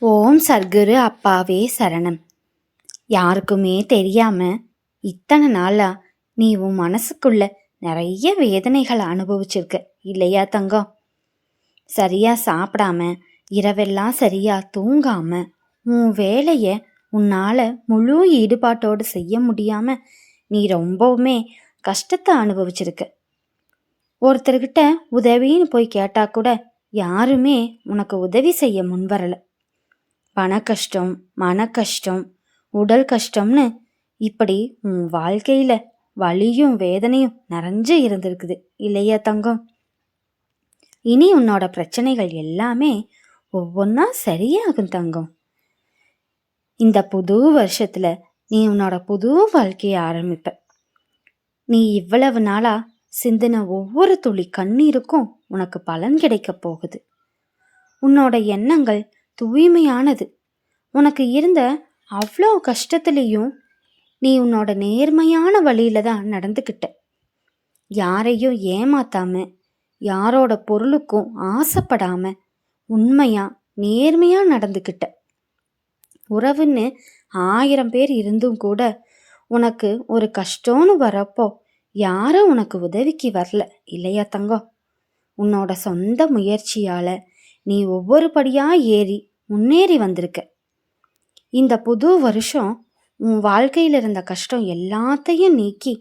ஓம் சர்க்குரு அப்பாவே சரணம். யாருக்குமே தெரியாம இத்தனை நாளா நீ உன் மனசுக்குள்ள நிறைய வேதனைகளை அனுபவிச்சிருக்க இல்லையா தங்கம்? சரியா சாப்பிடாம, இரவெல்லாம் சரியா தூங்காம, உன் வேலைய உன்னால முழு ஈடுபாட்டோடு செய்ய முடியாம நீ ரொம்பவுமே கஷ்டத்தை அனுபவிச்சிருக்க. ஒருத்தர்கிட்ட உதவின்னு போய் கேட்டா கூட யாருமே உனக்கு உதவி செய்ய முன்வரல. பண கஷ்டம், மன கஷ்டம், உடல் கஷ்டம்னு இப்படி உன் வாழ்க்கையில வலியும் வேதனையும் நிறைஞ்சு இருந்திருக்குது இல்லையா தங்கம்? இனி உன்னோட பிரச்சனைகள் எல்லாமே ஒவ்வொன்றா சரியாகும் தங்கம். இந்த புது வருஷத்துல நீ உன்னோட புது வாழ்க்கையை ஆரம்பிப்ப. நீ இவ்வளவு நாளா சிந்தின ஒவ்வொரு துளி கண்ணீருக்கும் உனக்கு பலன் கிடைக்க போகுது. உன்னோட எண்ணங்கள் தூய்மையானது. உனக்கு இருந்த அவ்வளோ கஷ்டத்துலேயும் நீ உன்னோட நேர்மையான வழியில தான் நடந்துக்கிட்ட. யாரையும் ஏமாத்தாம, யாரோட பொருளுக்கும் ஆசைப்படாம உண்மையா நேர்மையா நடந்துக்கிட்ட. உறவுன்னு 1000 பேர் இருந்தும் கூட உனக்கு ஒரு கஷ்டம்னு வரப்போ யாரும் உனக்கு உதவிக்கு வரல இல்லையா தங்கம்? உன்னோட சொந்த முயற்சியால நீ ஒவ்வொரு படியா ஏறி முன்னேறி வந்திருக்க. இந்த புது வருஷம் உன் வாழ்க்கையில் இருந்த கஷ்டம் எல்லாத்தையும் நீக்கி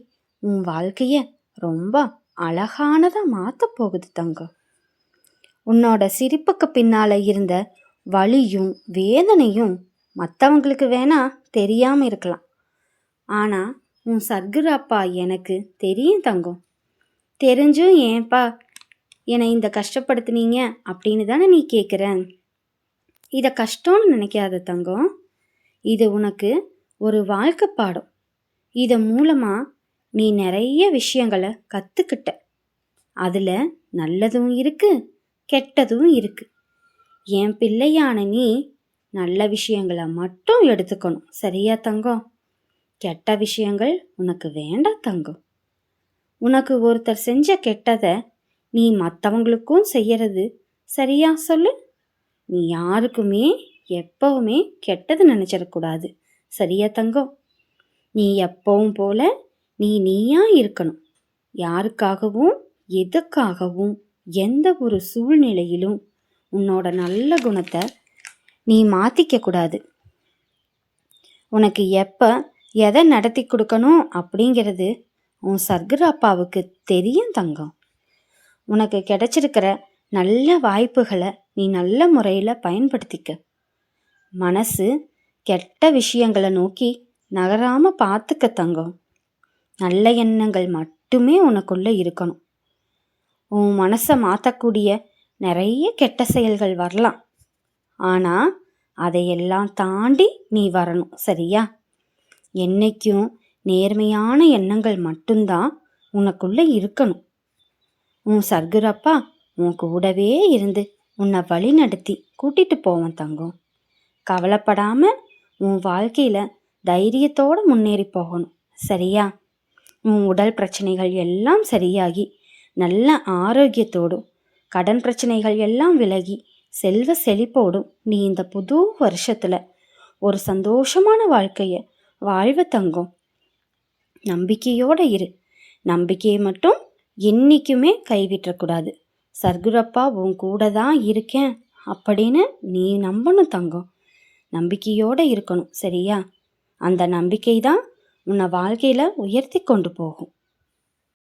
உன் வாழ்க்கைய ரொம்ப அழகானதா மாத்த போகுது தங்கம். உன்னோட சிரிப்புக்கு பின்னால இருந்த வலியும் வேதனையும் மற்றவங்களுக்கு வேணா தெரியாம இருக்கலாம். ஆனா உன் சர்க்குரு அப்பா எனக்கு தெரியும் தங்கம். தெரிஞ்சும் ஏன்பா என்னை இந்த கஷ்டப்படுத்துனீங்க அப்படின்னு தானே நீ கேட்குற. இதை கஷ்டம்னு நினைக்காத தங்கம். இது உனக்கு ஒரு வாழ்க்கை பாடம். இது மூலமா நீ நிறைய விஷயங்களை கற்றுக்கிட்ட. அதில் நல்லதும் இருக்கு, கெட்டதும் இருக்கு. என் பிள்ளையான நீ நல்ல விஷயங்களை மட்டும் எடுத்துக்கணும் சரியா தங்கம்? கெட்ட விஷயங்கள் உனக்கு வேண்டாம் தங்கம். உனக்கு ஒருத்தர் செஞ்ச கெட்டதை நீ மற்றவங்களுக்கும் செய்யறது சரியா சொல்லு? நீ யாருக்குமே எப்பவுமே கெட்டது நினைச்சிடக்கூடாது சரியா தங்கம்? நீ எப்பவும் போல நீயா இருக்கணும். யாருக்காகவும் எதுக்காகவும் எந்த ஒரு சூழ்நிலையிலும் உன்னோட நல்ல குணத்தை நீ மாற்றிக்க கூடாது. உனக்கு எப்போ எதை நடத்தி கொடுக்கணும் அப்படிங்கிறது உன் சர்க்குரு அப்பாவுக்கு தெரியும் தங்கம். உனக்கு கிடைச்சிருக்கிற நல்ல வாய்ப்புகளை நீ நல்ல முறையில் பயன்படுத்திக்க. மனசு கெட்ட விஷயங்களை நோக்கி நகராமல் பார்த்துக்க தங்கம். நல்ல எண்ணங்கள் மட்டுமே உனக்குள்ளே இருக்கணும். உன் மனசை மாற்றக்கூடிய நிறைய கெட்ட செயல்கள் வரலாம். ஆனால் அதையெல்லாம் தாண்டி நீ வரணும் சரியா? என்னைக்கும் நேர்மையான எண்ணங்கள் மட்டும்தான் உனக்குள்ளே இருக்கணும். உன் சர்க்குரு அப்பா உன் கூடவே இருந்து உன்னை வழி நடத்தி கூட்டிட்டு போவான் தங்கம். கவலைப்படாம உன் வாழ்க்கையில தைரியத்தோடு முன்னேறி போகணும் சரியா? உன் உடல் பிரச்சனைகள் எல்லாம் சரியாகி நல்ல ஆரோக்கியத்தோடும் கடன் பிரச்சனைகள் எல்லாம் விலகி செல்வ செழிப்போடும் நீ இந்த புது வருஷத்துல ஒரு சந்தோஷமான வாழ்க்கைய வாழ்வ தங்கம். நம்பிக்கையோட இரு. நம்பிக்கையை மட்டும் என்னைக்குமே கைவிட்டக்கூடாது. சர்க்குரப்பா உன் கூட தான் இருக்கேன் அப்படின்னு நீ நம்பணும் தங்கம். நம்பிக்கையோடு இருக்கணும் சரியா? அந்த நம்பிக்கை தான் உன்னை வாழ்க்கையில் உயர்த்தி கொண்டு போகும்.